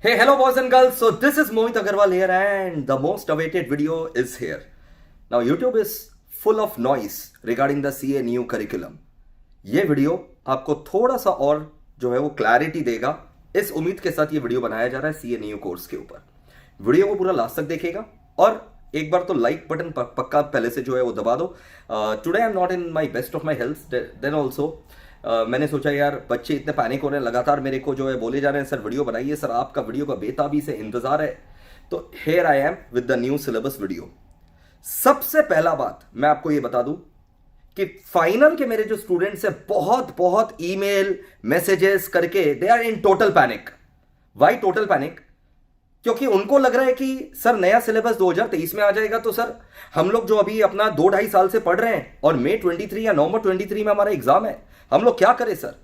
Hey, hello, boys and girls. So, this is Mohit Agarwal here, and the most awaited video is here. Now, YouTube is full of noise regarding the CA new curriculum. ये video आपको थोड़ा सा और जो है वो clarity देगा, इस उम्मीद के साथ ये वीडियो बनाया जा रहा है CA न्यू कोर्स के ऊपर। वीडियो को पूरा लास्ट तक देखेगा और एक बार तो लाइक बटन पक्का पहले से जो है वो दबा दो। Today I am not in my best of my health, then also मैंने सोचा यार बच्चे इतने पैनिक हो रहे हैं, लगातार मेरे को जो है बोले जा रहे हैं सर वीडियो बनाइए, सर आपका वीडियो का बेताबी से इंतजार है। तो here I am with the new syllabus video. सबसे पहला बात मैं आपको ये बता दूं कि फाइनल के मेरे जो स्टूडेंट्स हैं बहुत बहुत ईमेल मैसेजेस करके they are in total panic. Why total panic? क्योंकि उनको लग रहा है कि सर नया सिलेबस 2023 में आ जाएगा, तो सर हम लोग जो अभी अपना 2-2.5 साल से पढ़ रहे हैं और मई 23 या नवंबर 23 में हमारा एग्जाम है, हम लोग क्या करें सर?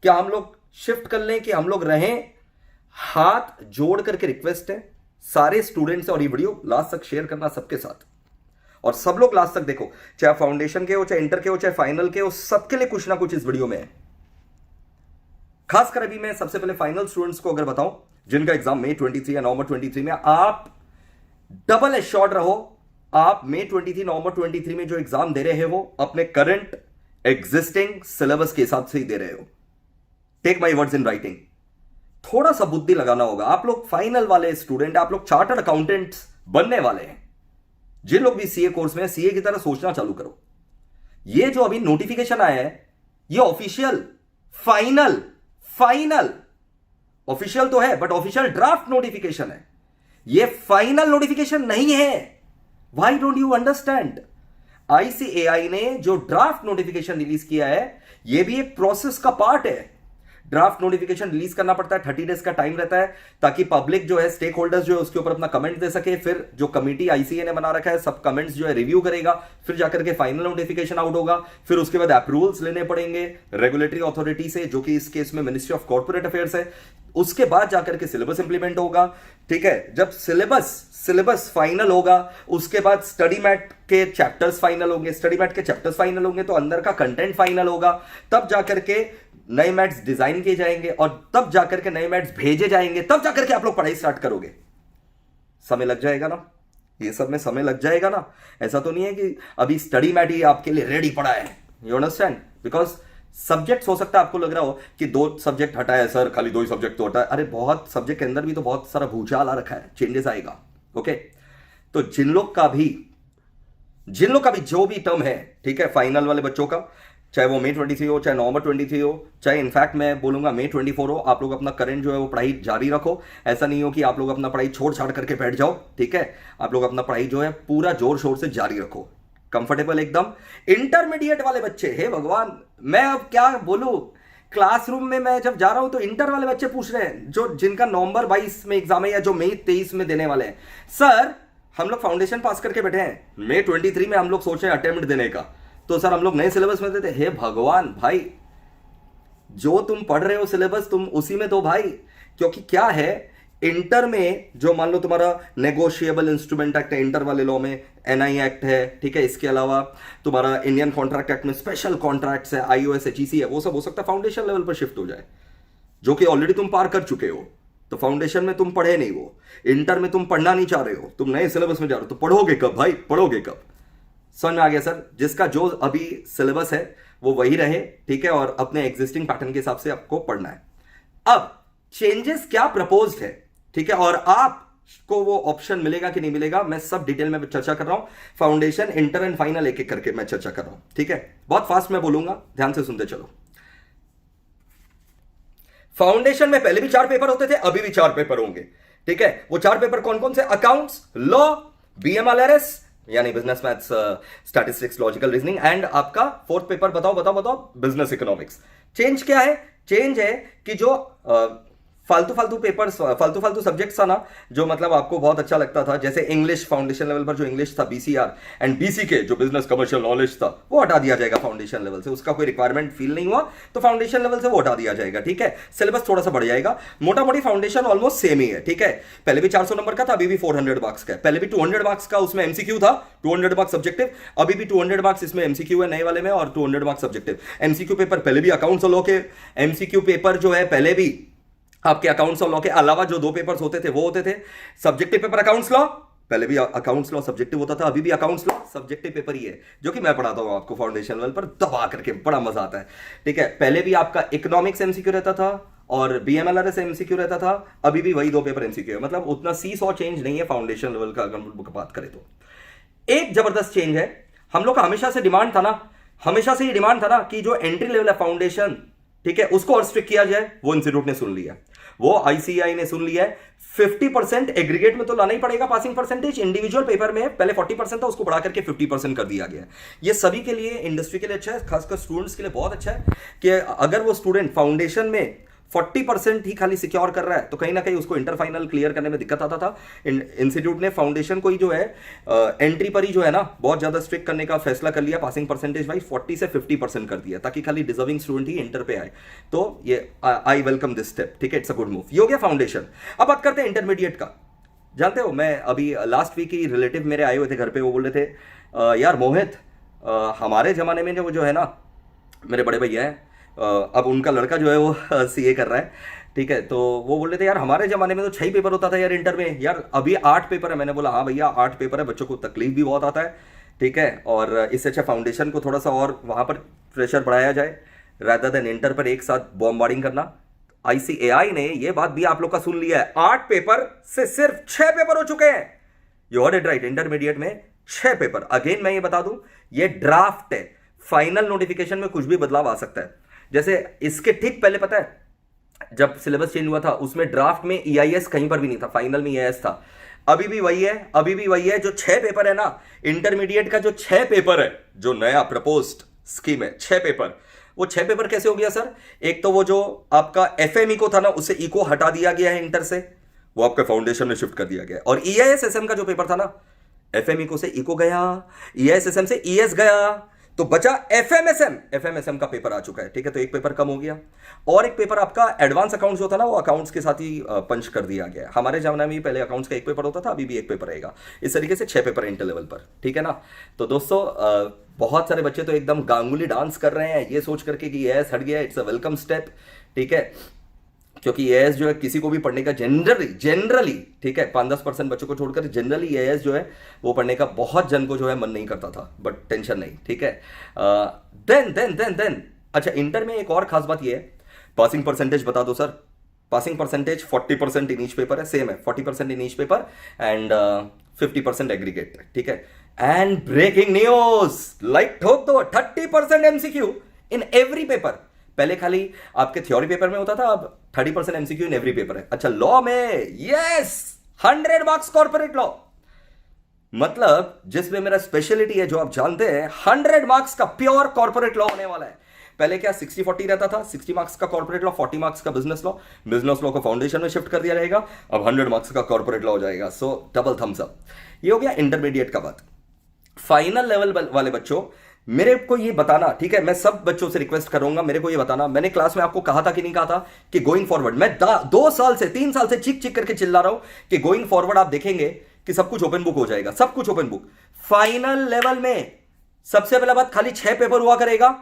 क्या हम लोग शिफ्ट कर लें कि हम लोग रहें? हाथ जोड़ करके रिक्वेस्ट है सारे स्टूडेंट्स से, और ये वीडियो लास्ट तक शेयर करना सबके साथ, और सब लोग लास्ट तक देखो, चाहे फाउंडेशन के हो, चाहे इंटर के हो, चाहे फाइनल के हो, सबके लिए कुछ ना कुछ इस वीडियो में है। खासकर अभी मैं सबसे पहले फाइनल स्टूडेंट्स को अगर बताऊं जिनका एग्जाम मई 23 या नवंबर 23 में, आप डबल एश्योर्ड रहो, आप मई 23 नवंबर 23 में जो एग्जाम दे रहे हो अपने करंट एग्जिस्टिंग सिलेबस के हिसाब से ही दे रहे हो। Take my words in writing. थोड़ा सा बुद्धि लगाना होगा। आप लोग फाइनल वाले स्टूडेंट, आप लोग चार्टर्ड अकाउंटेंट्स बनने वाले हैं। जिन लोग भी सीए कोर्स में, सीए की तरह सोचना चालू करो। ये जो अभी नोटिफिकेशन आया है ये ऑफिशियल फाइनल फाइनल ऑफिशियल तो है बट ऑफिशियल ड्राफ्ट नोटिफिकेशन है, ये फाइनल नोटिफिकेशन नहीं है। Why don't you understand? ICAI ने जो ड्राफ्ट नोटिफिकेशन रिलीज किया है ये भी एक प्रोसेस का पार्ट है। ड्राफ्ट नोटिफिकेशन रिलीज करना पड़ता है, 30 डेज का टाइम रहता है ताकि पब्लिक जो है, स्टेक होल्डर्स जो है उसके ऊपर अपना कमेंट दे सके। फिर जो कमेटी आईसीए ने बना रखा है सब कमेंट्स जो है रिव्यू करेगा, फिर जाकर के फाइनल नोटिफिकेशन आउट होगा। फिर उसके बाद अप्रूवल्स लेने पड़ेंगे रेगुलेटरी अथॉरिटी से, जो कि इस केस में मिनिस्ट्री ऑफ कॉर्पोरेट अफेयर्स है। उसके बाद जाकर के सिलेबस इंप्लीमेंट होगा। ठीक है, जब सिलेबस फाइनल होगा उसके बाद स्टडी मैट के चैप्टर्स फाइनल होंगे, स्टडी मैट के चैप्टर्स फाइनल होंगे तो अंदर का कंटेंट फाइनल होगा। तब जाकर के नए मैट्स डिजाइन किए जाएंगे और तब जाकर के नए मैट्स भेजे जाएंगे, तब जाकर के आप लोग पढ़ाई स्टार्ट करोगे। समय लग जाएगा ना, ये सब में समय लग जाएगा ना। ऐसा तो नहीं है कि अभी स्टडी मैट ही आपके लिए रेडी पड़ा है। You understand? बिकॉज सब्जेक्ट हो सकता है आपको लग रहा हो कि 2 सब्जेक्ट हटाया है सर, खाली 2 ही सब्जेक्ट तो हटा है। अरे बहुत सब्जेक्ट के अंदर भी तो बहुत सारा भूचाल आ रखा है, चेंजेस आएगा। ओके, तो जिन लोग का भी जो भी टर्म है, ठीक है, फाइनल वाले बच्चों का, चाहे वो मई 23 हो, चाहे नवंबर 23 हो, चाहे इनफैक्ट मैं बोलूंगा मई 24 हो, आप लोग अपना करंट जो है वो पढ़ाई जारी रखो। ऐसा नहीं हो कि आप लोग अपना पढ़ाई छोड़ छाड़ करके बैठ जाओ। ठीक है, आप लोग अपना पढ़ाई जो है पूरा जोर शोर से जारी रखो, कंफर्टेबल एकदम। इंटरमीडिएट वाले बच्चे, हे भगवान मैं अब क्या बोलूं, क्लासरूम में मैं जब जा रहा हूं तो इंटर वाले बच्चे पूछ रहे हैं जो जिनका नवंबर 22 में एग्जाम है या जो मई 23 में देने वाले हैं, सर हम लोग फाउंडेशन पास करके बैठे हैं, मई 23 में हम लोग सोच रहे हैं अटेम्प्ट देने का, तो सर हम लोग नए सिलेबस में देते। हे भगवान भाई, जो तुम पढ़ रहे हो सिलेबस तुम उसी में दो भाई। क्योंकि क्या है, इंटर में जो मान लो तुम्हारा नेगोशिएबल इंस्ट्रूमेंट एक्ट है, इंटर वाले लॉ में एनआई एक्ट है, ठीक है, इसके अलावा तुम्हारा इंडियन कॉन्ट्रैक्ट एक्ट में स्पेशल कॉन्ट्रैक्ट्स है, आईओएस एचईसी है, वो सब हो सकता है फाउंडेशन लेवल पर शिफ्ट हो जाए, जो कि ऑलरेडी तुम पार कर चुके हो। तो फाउंडेशन में तुम पढ़े नहीं, वो इंटर में तुम पढ़ना नहीं चाह रहे हो, तुम नए सिलेबस में जा रहे हो, तो पढ़ोगे कब भाई, पढ़ोगे कब? समझ में आ गया सर? जिसका जो अभी सिलेबस है वो वही रहे, ठीक है, और अपने एग्जिस्टिंग पैटर्न के हिसाब से आपको पढ़ना है। अब चेंजेस क्या प्रपोज्ड है, ठीक है, और आपको वो ऑप्शन मिलेगा कि नहीं मिलेगा, मैं सब डिटेल में चर्चा कर रहा हूं। फाउंडेशन, इंटर एंड फाइनल एक एक करके मैं चर्चा कर रहा हूं। ठीक है, बहुत फास्ट मैं बोलूंगा, ध्यान से सुनते चलो। फाउंडेशन में पहले भी 4 पेपर होते थे, अभी भी 4 पेपर होंगे। ठीक है, वो 4 पेपर कौन कौन से? अकाउंट्स, लॉ, बीएमएलआरएस यानी business maths, statistics, logical reasoning, and आपका 4th पेपर बताओ बिजनेस इकोनॉमिक्स। चेंज क्या है? चेंज है कि जो फालतू पेपर्स, फालतू सब्जेक्ट्स था ना, जो मतलब आपको बहुत अच्छा लगता था, जैसे इंग्लिश फाउंडेशन लेवल पर जो इंग्लिश था, बीसीआर एंड बीसीके जो बिजनेस कमर्शियल नॉलेज था, वो हटा दिया जाएगा फाउंडेशन लेवल से। उसका कोई रिक्वायरमेंट फील नहीं हुआ तो फाउंडेशन लेवल से वो हटा दिया जाएगा। ठीक है, सिलेबस थोड़ा सा बढ़ जाएगा, मोटा मोटी फाउंडेशन ऑलमोस्ट सेम ही है। ठीक है, पहले भी 400 नंबर का था, अभी भी 400 मार्क्स का है। पहले भी 200 मार्क्स का उसमें एमसीक्यू था, 200 मार्क्स सब्जेक्टिव, अभी भी 200 मार्क्स इसमें एमसीक्यू है नए वाले में, और 200 मार्क्स सब्जेक्टिव। एमसीक्यू पेपर पहले भी अकाउंट्स और लॉ के एमसीक्यू पेपर जो है पहले भी आपके अकाउंट्स और लॉ के अलावा जो दो पेपर्स होते थे वो होते थे सब्जेक्टिव पेपर अकाउंट्स लॉ, पहले भी अकाउंट्स लॉ सब्जेक्टिव होता था, अभी भी अकाउंट्स लॉ सब्जेक्टिव पेपर ही है, जो कि मैं पढ़ाता हूं आपको फाउंडेशन लेवल पर दबा करके, बड़ा मजा आता है। ठीक है, पहले भी आपका इकोनॉमिक्स एमसीक्यू रहता था और बीएमएलआरएस एमसीक्यू रहता था, अभी भी वही दो पेपर एमसीक्यू है, मतलब उतना सी सौ चेंज नहीं है फाउंडेशन लेवल का अगर हम बात करें तो। एक जबरदस्त चेंज है, हम लोग का हमेशा से डिमांड था ना, हमेशा से ये डिमांड था ना कि जो एंट्री लेवल है फाउंडेशन, ठीक है, उसको और स्ट्रिक्ट किया जाए, वो इंस्टीट्यूट ने सुन लिया, वो आईसीआई ने सुन लिया है। 50% एग्रीगेट में तो लाना ही पड़ेगा पासिंग परसेंटेज, इंडिविजुअल पेपर में पहले 40% था, उसको बढ़ा करके 50% कर दिया गया है। ये सभी के लिए, इंडस्ट्री के लिए अच्छा है, खासकर स्टूडेंट्स के लिए बहुत अच्छा है कि अगर वो स्टूडेंट फाउंडेशन में 40% ही खाली सिक्योर कर रहा है तो कहीं ना कहीं उसको इंटर फाइनल क्लियर करने में दिक्कत आता था। इंस्टीट्यूट ने फाउंडेशन को ही जो है एंट्री पर ही जो है ना बहुत ज्यादा स्ट्रिक्ट करने का फैसला कर लिया, पासिंग परसेंटेज वाइज 40 से 50% कर दिया, ताकि खाली डिजर्विंग स्टूडेंट ही इंटर पे आए। तो ये आई वेलकम दिस स्टेप, ठीक है, इट्स अ गुड मूव। ये हो गया फाउंडेशन। अब बात करते हैं इंटरमीडिएट का। जानते हो, मैं अभी लास्ट वीक ही रिलेटिव मेरे आए हुए थे घर पे, वो बोल रहे थे यार मोहित, हमारे जमाने में जो है ना, मेरे बड़े भैया हैं, अब उनका लड़का जो है वो सीए कर रहा है, ठीक है, तो वो बोल रहे थे यार हमारे जमाने में तो 6 पेपर होता था यार इंटर में, यार अभी 8 पेपर है। मैंने बोला हाँ भैया 8 पेपर है, बच्चों को तकलीफ भी बहुत आता है, ठीक है, और इससे अच्छा फाउंडेशन को थोड़ा सा और वहाँ पर प्रेशर बढ़ाया जाए रादर देन इंटर पर एक साथ बॉम्बार्डिंग करना। आईसीएआई ने ये बात भी आप लोग का सुन लिया है, 8 पेपर से सिर्फ 6 पेपर हो चुके हैं। You heard it right, intermediate में 6 पेपर। अगेन मैं ये बता दूं, ये ड्राफ्ट है, फाइनल नोटिफिकेशन में कुछ भी बदलाव आ सकता है। जैसे इसके ठीक पहले पता है जब सिलेबस चेंज हुआ था उसमें ड्राफ्ट में ईआईएस कहीं पर भी नहीं था, फाइनल में ईआईएस था। अभी भी वही है, अभी भी वही है। जो 6 पेपर है ना इंटरमीडिएट का, जो 6 पेपर है, जो नया प्रपोज्ड स्कीम है 6 पेपर, वो 6 पेपर कैसे हो गया सर? एक तो वो जो आपका एफएम इको था ना, उससे इको हटा दिया गया है इंटर से, वो आपके फाउंडेशन में शिफ्ट कर दिया गया। और ईआईएसएसएम का जो पेपर था ना, एफएम इको से इको गया, ईआईएसएसएम से ईएस गया, तो बचा एफएमएसएम। एफएमएसएम का पेपर आ चुका है, ठीक है, तो एक पेपर कम हो गया। और एक पेपर आपका एडवांस अकाउंट्स जो था ना, वो अकाउंट्स के साथ ही पंच कर दिया गया। हमारे जमाने में पहले अकाउंट्स का एक पेपर होता था, अभी भी एक पेपर रहेगा। इस तरीके से 6 पेपर इंटर लेवल पर, ठीक है ना। तो दोस्तों बहुत सारे बच्चे तो एकदम गांगुली डांस कर रहे हैं ये सोच करके कि एएस हट गया, इट्स अ वेलकम स्टेप, ठीक है, क्योंकि एएस जो है किसी को भी पढ़ने का जनरली ठीक है 5-10% बच्चों को छोड़कर जनरली एएस जो है वो पढ़ने का बहुत जन को जो है मन नहीं करता था, बट टेंशन नहीं, ठीक है। देन अच्छा, इंटर में एक और खास बात ये है, पासिंग परसेंटेज बता दो sir. Passing percentage 40% in each paper है, सेम है 40% in each paper and 50% aggregate, ठीक है। एंड ब्रेकिंग न्यूज, लाइक ठोक दो, 30% एमसीक्यू इन एवरी पेपर। पहले खाली आपके थ्योरी पेपर में होता था, अब 30% एमसीक्यू इन एवरी पेपर है। अच्छा, लॉ में यस 100 मार्क्स कॉर्पोरेट लॉ, मतलब जिसमें मेरा स्पेशलिटी है जो आप जानते हैं, 100 मार्क्स का प्योर कॉर्पोरेट लॉ होने वाला है। पहले क्या 60-40 रहता था, 60 मार्क्स का कॉर्पोरेट लॉ, 40 मार्क्स का बिजनेस लॉ। बिजनेस लॉ को फाउंडेशन में शिफ्ट कर दिया जाएगा, अब 100 मार्क्स का कॉर्पोरेट लॉ हो जाएगा। So double thumbs up. ये हो गया इंटरमीडिएट का बात। फाइनल लेवल वाले बच्चों, मेरे को ये बताना, ठीक है, मैं सब बच्चों से रिक्वेस्ट करूंगा, मेरे को ये बताना, मैंने क्लास में आपको कहा था कि नहीं कहा था कि गोइंग फॉरवर्ड, मैं 2 साल से 3 साल से चीख चीख करके चिल्ला रहा हूं कि गोइंग फॉरवर्ड आप देखेंगे कि सब कुछ ओपन बुक हो जाएगा, सब कुछ ओपन बुक। फाइनल लेवल में सबसे पहला बात, खाली 6 पेपर हुआ करेगा,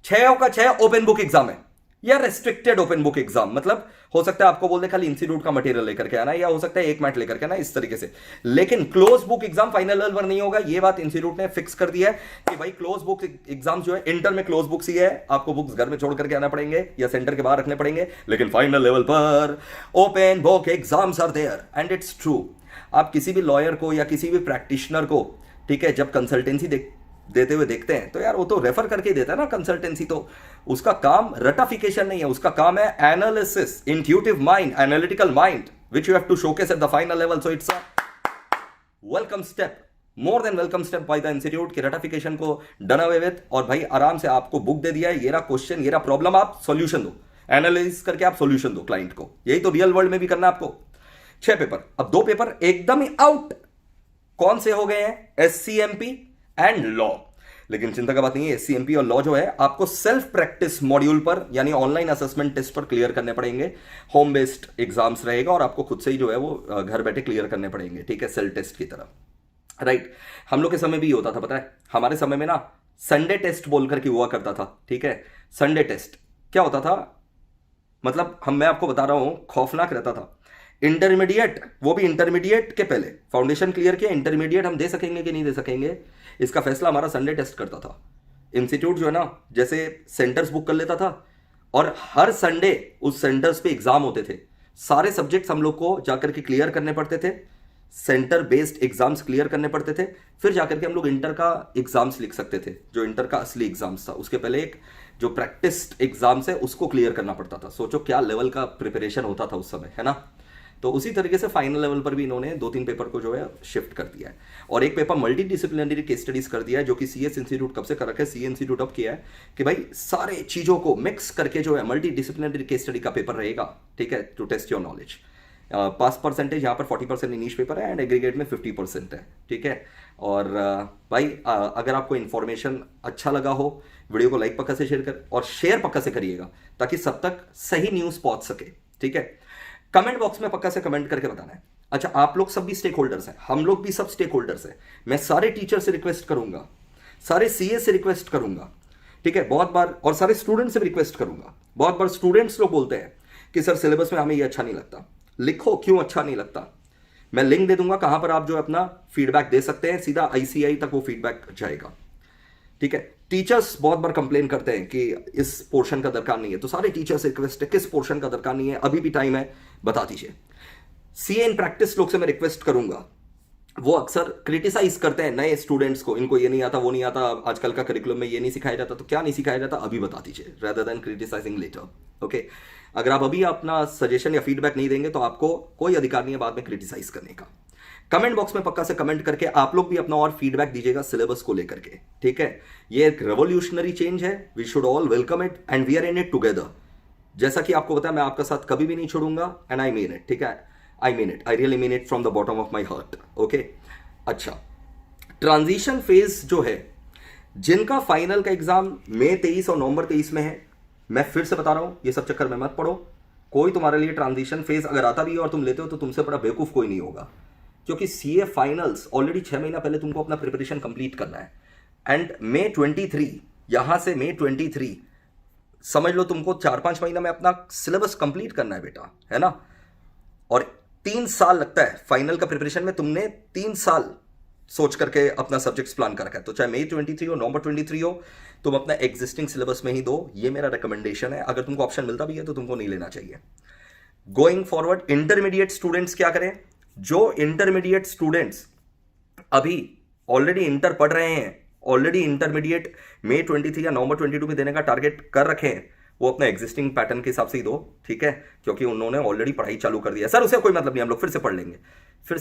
6 का 6 ओपन बुक एग्जाम है या रेस्ट्रिक्टेड ओपन बुक एग्जाम। मतलब हो सकता है आपको बोल दे खाली इंस्टीट्यूट का मटेरियल लेकर के आना, या हो सकता है 1 मैट लेकर के आना, इस तरीके से। लेकिन close book exam final level पर नहीं होगा, ये बात इंस्टीट्यूट ने फिक्स कर दिया है कि भाई क्लोज बुक एग्जाम जो है, इंटर में क्लोज बुक्स ही है, आपको बुक्स घर में छोड़ करके आना पड़ेंगे या सेंटर के बाहर रखने पड़ेंगे। लेकिन फाइनल लेवल पर open book exams are there and it's true. आप किसी भी लॉयर को या किसी भी प्रैक्टिशनर को, ठीक है, जब कंसल्टेंसी देते हुए देखते हैं तो यार वो तो रेफर करके ही देता है ना कंसल्टेंसी, तो उसका काम रटाफिकेशन नहीं है, उसका काम है analysis, intuitive mind, analytical mind, which you have to showcase at the final level. So it's a welcome step, more than welcome step by the institute की रटाफिकेशन को डन अवे विद। और भाई आराम से आपको बुक दे दिया है, ये रहा क्वेश्चन, ये रहा प्रॉब्लम, आप सॉल्यूशन दो, एनालिसिस करके आप सॉल्यूशन दो क्लाइंट को। यही तो रियल वर्ल्ड में भी करना है आपको। 6 पेपर, अब 2 पेपर एकदम ही आउट। कौन से हो गए हैं? एससीएमपी एंड लॉ। लेकिन चिंता का बात नहीं है, एससीएमपी और लॉ जो है आपको सेल्फ प्रैक्टिस मॉड्यूल पर, यानी ऑनलाइन असेसमेंट टेस्ट पर क्लियर करने पड़ेंगे। होम बेस्ड एग्जाम्स रहेगा और आपको खुद से ही जो है वो घर बैठे क्लियर करने पड़ेंगे, ठीक है, सेल्फ टेस्ट की तरह। राइट, हम लोग के समय भी होता था, पता है, हमारे समय में ना संडे टेस्ट बोल करके हुआ करता था, ठीक है। संडे टेस्ट क्या होता था? मतलब मैं आपको बता रहा हूं, खौफनाक रहता था। इंटरमीडिएट, वो भी इंटरमीडिएट के पहले फाउंडेशन क्लियर किया, इंटरमीडिएट हम दे सकेंगे कि नहीं दे सकेंगे, इसका फैसला हमारा संडे टेस्ट करता था। इंस्टीट्यूट जो है ना, जैसे सेंटर्स बुक कर लेता था और हर संडे उस सेंटर्स पे एग्जाम होते थे। सारे सब्जेक्ट्स हम लोग को जाकर के क्लियर करने पड़ते थे, सेंटर बेस्ड एग्जाम्स क्लियर करने पड़ते थे, फिर जाकर के हम लोग इंटर का एग्जाम्स लिख सकते थे, जो इंटर का असली एग्जाम्स था। उसके पहले एक जो प्रैक्टिस एग्जाम्स है उसको क्लियर करना पड़ता था। सोचो क्या लेवल का प्रिपरेशन होता था उस समय, है ना। तो उसी तरीके से फाइनल लेवल पर भी इन्होंने 2-3 पेपर को जो है शिफ्ट कर दिया है, और एक paper multi disciplinary case studies कर दिया है, जो कि सीएस इंस्टीट्यूट कब से कर रखा है, सीए इंस्टीट्यूट अब किया है कि भाई सारे चीजों को मिक्स करके जो है मल्टी डिसिप्लिनरी केस स्टडी का पेपर रहेगा, ठीक है, to test your knowledge. Pass percentage यहाँ पर 40% इंग्लिश पेपर है एंड एग्रीगेट में 50% है, ठीक है। और भाई अगर आपको इन्फॉर्मेशन अच्छा लगा हो, वीडियो को लाइक पक्का से शेयर कर और शेयर पक्का से करिएगा ताकि सब तक सही न्यूज़ पहुंच सके, ठीक है। कमेंट बॉक्स में पक्का से कमेंट करके बताना है। अच्छा, आप लोग सब भी स्टेक होल्डर्स हैं, हम लोग भी सब स्टेक होल्डर्स हैं। मैं सारे टीचर से रिक्वेस्ट करूंगा, सारे सीए से रिक्वेस्ट करूंगा, ठीक है, बहुत बार, और सारे स्टूडेंट से भी रिक्वेस्ट करूंगा। बहुत बार स्टूडेंट्स लोग बोलते हैं कि सर सिलेबस में हमें ये अच्छा नहीं लगता। लिखो क्यों अच्छा नहीं लगता, मैं लिंक दे दूंगा कहां पर आप जो अपना फीडबैक दे सकते हैं, सीधा आईसीआई तक वो फीडबैक जाएगा, ठीक है। टीचर्स बहुत बार कंप्लेन करते हैं कि इस पोर्शन का दरकार नहीं है, तो सारे टीचर्स से रिक्वेस्ट है, किस पोर्शन का दरकार नहीं है, अभी भी टाइम है, बता दीजिए। सीए इन प्रैक्टिस लोग से मैं रिक्वेस्ट करूंगा, वो अक्सर क्रिटिसाइज करते हैं नए स्टूडेंट्स को, इनको ये नहीं आता, वो नहीं आता, आजकल का करिकुलम में ये नहीं सिखाया जाता, तो क्या नहीं सिखाया जाता अभी बता दीजिए, rather than criticising later, okay. अगर आप अभी अपना सजेशन या फीडबैक नहीं देंगे तो आपको कोई अधिकार नहीं है बाद में क्रिटिसाइज करने का। कमेंट बॉक्स में पक्का से कमेंट करके आप लोग भी अपना और फीडबैक दीजिएगा सिलेबस को लेकर के, ठीक है। ये एक रेवोल्यूशनरी चेंज है, we should all welcome it and we are in it together. जैसा कि आपको बताया, मैं आपका साथ कभी भी नहीं छोड़ूंगा एंड आई मीन इट, ठीक है, I mean it, I really mean it from the bottom of my heart, okay. अच्छा, ट्रांजिशन फेज जो है, जिनका फाइनल का एग्जाम मई 23 और नवंबर 23 में है, मैं फिर से बता रहा हूं, ये सब चक्कर में मत पड़ो। कोई तुम्हारे लिए ट्रांजिशन फेज अगर आता भी है और तुम लेते हो तो तुमसे बड़ा बेवकूफ कोई नहीं होगा, क्योंकि सीए फाइनल्स ऑलरेडी 6 महीना पहले तुमको अपना प्रिपरेशन कंप्लीट करना है। एंड मई 23, यहां से मई 23 समझ लो तुमको 4-5 महीना में अपना सिलेबस कंप्लीट करना है बेटा, है ना। और 3 साल लगता है फाइनल का प्रिपरेशन में, तुमने 3 साल सोच करके अपना सब्जेक्ट्स प्लान कर रखा है। तो चाहे मई 23 हो, नवंबर 23 हो, तुम अपना एग्जिस्टिंग सिलेबस में ही दो, ये मेरा रिकमेंडेशन है। अगर तुमको ऑप्शन मिलता भी है तो तुमको नहीं लेना चाहिए। गोइंग फॉरवर्ड, इंटरमीडिएट स्टूडेंट्स क्या करें, जो इंटरमीडिएट स्टूडेंट्स अभी ऑलरेडी इंटर पढ़ रहे हैं, ऑलरेडी इंटरमीडिएट मई 23 या नवंबर 22 में देने का टारगेट कर रखे हैं, वो अपना एग्जिस्टिंग पैटर्न के हिसाब से ही दो, ठीक है, क्योंकि उन्होंने ऑलरेडी पढ़ाई चालू कर दिया। सर उससे कोई मतलब नहीं, हम लोग फिर से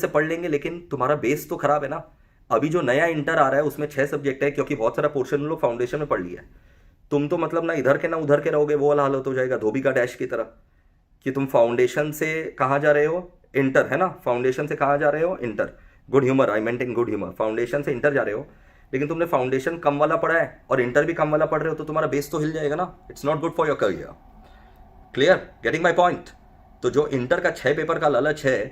पढ़ लेंगे, लेकिन तुम्हारा बेस तो खराब है ना। अभी जो नया इंटर आ रहा है उसमें 6 सब्जेक्ट है, क्योंकि बहुत सारा पोर्शन लोग फाउंडेशन में पढ़ लिया है। तुम तो मतलब ना इधर के ना उधर के रहोगे, वो वाला हालत हो जाएगा धोबी का डैश की तरह, कि तुम फाउंडेशन से कहाँ जा रहे हो, इंटर, है ना, फाउंडेशन से कहाँ जा रहे हो, inter. Good humour, I maintain good humour, foundation से इंटर जा रहे हो, लेकिन तुमने फाउंडेशन कम वाला पढ़ा है और इंटर भी कम वाला पढ़ रहे हो, तो तुम्हारा बेस तो हिल जाएगा ना। It's not good for your career. Clear, getting my point. तो जो इंटर का 6 पेपर का लालच है,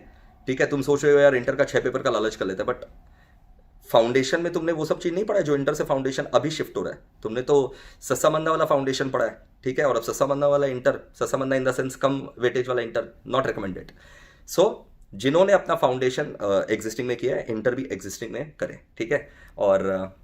ठीक है, तुम सोच रहे हो यार इंटर का 6 पेपर का लालच कर लेते हैं, बट फाउंडेशन में तुमने वो सब चीज नहीं पढ़ा है जो इंटर से फाउंडेशन अभी शिफ्ट हो रहा है। तुमने तो सस्सा मंदा वाला फाउंडेशन पढ़ा है, ठीक है, और अब सस्सा मंदा वाला इंटर, सस्सा मंदा इन द सेंस कम वेटेज वाला इंटर, नॉट रिकमेंडेड। सो जिन्होंने अपना फाउंडेशन एग्जिस्टिंग में किया है, इंटर भी एग्जिस्टिंग में करें, ठीक है। और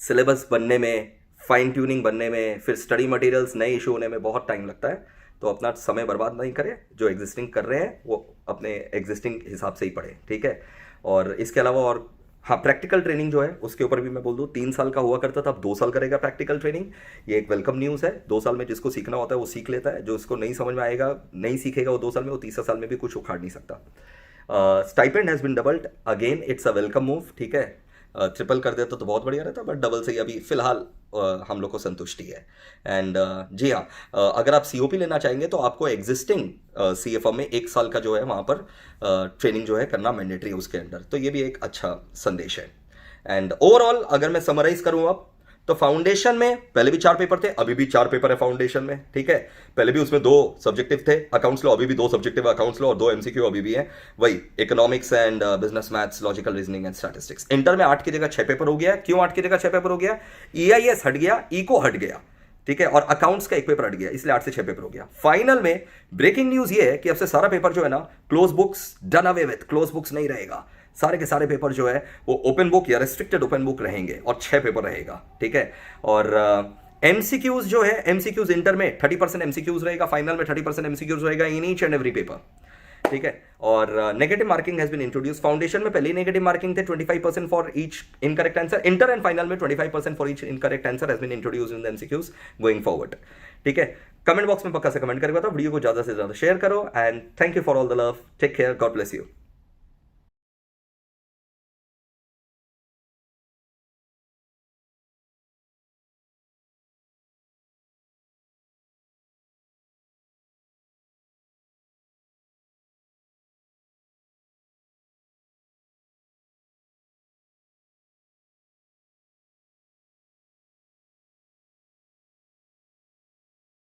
सिलेबस बनने में, फाइन ट्यूनिंग बनने में, फिर स्टडी मटेरियल्स नए इशू होने में बहुत टाइम लगता है, तो अपना समय बर्बाद नहीं करें। जो एग्जिस्टिंग कर रहे हैं वो अपने एग्जिस्टिंग हिसाब से ही पढ़ें, ठीक है। और इसके अलावा और हाँ, प्रैक्टिकल ट्रेनिंग जो है उसके ऊपर भी मैं बोल दूँ, 3 साल का हुआ करता था, अब 2 साल करेगा प्रैक्टिकल ट्रेनिंग। ये एक वेलकम न्यूज़ है। 2 साल में जिसको सीखना होता है वो सीख लेता है, जो इसको नहीं समझ में आएगा, नहीं सीखेगा वो 2 साल में, वो तीसरा साल में भी कुछ उखाड़ नहीं सकता। Stipend has been doubled again, it's a welcome move, ठीक है। ट्रिपल कर देता तो बहुत बढ़िया रहता, बट डबल से ही अभी फिलहाल हम लोग को संतुष्टि है। एंड जी हाँ, अगर आप सीओपी लेना चाहेंगे तो आपको एग्जिस्टिंग सीएफओ में 1 साल का जो है वहाँ पर ट्रेनिंग जो है करना मैंडेटरी है उसके अंदर, तो ये भी एक अच्छा संदेश है। एंड ओवरऑल अगर मैं समराइज करूँ अब, तो फाउंडेशन में पहले भी 4 पेपर थे, अभी भी 4 पेपर है फाउंडेशन में, ठीक है। पहले भी उसमें 2 सब्जेक्टिव थे, अकाउंट्स लो, अभी भी 2 सब्जेक्टिव अकाउंट्स लो, और 2 एमसीक्यू अभी भी है, वही economics and business maths, logical reasoning and statistics. Inter में 8 की जगह 6 पेपर हो गया। क्यों 8 की जगह 6 पेपर हो गया? ईआईएस हट गया, इको हट गया, ठीक है, और अकाउंट्स का एक पेपर हट गया, इसलिए 8 से 6 पेपर हो गया। फाइनल में ब्रेकिंग न्यूज ये है कि अब से सारा पेपर जो है ना close books done away with, close books नहीं रहेगा, सारे के सारे पेपर जो है वो ओपन बुक या रिस्ट्रिक्टेड ओपन बुक रहेंगे और 6 पेपर रहेगा, ठीक है। और एमसीक्यूज जो है, एमसीक्यूज इंटर में 30% एमसीक्यूज रहेगा, फाइनल में 30% एमसीक्यूज रहेगा in each and every paper, ठीक है। और negative marking has been introduce, foundation में पहले ही नेगेटिव मार्किंग थे 25% for each incorrect answer, inter and final में 25% for each incorrect answer has been introduce in the MCQs going forward, ठीक है। कमेंट बॉक्स में पक्का से कमेंट करके बताओ, वीडियो को ज्यादा से ज्यादा शेयर करो, and thank you for all the love, take care, God bless you.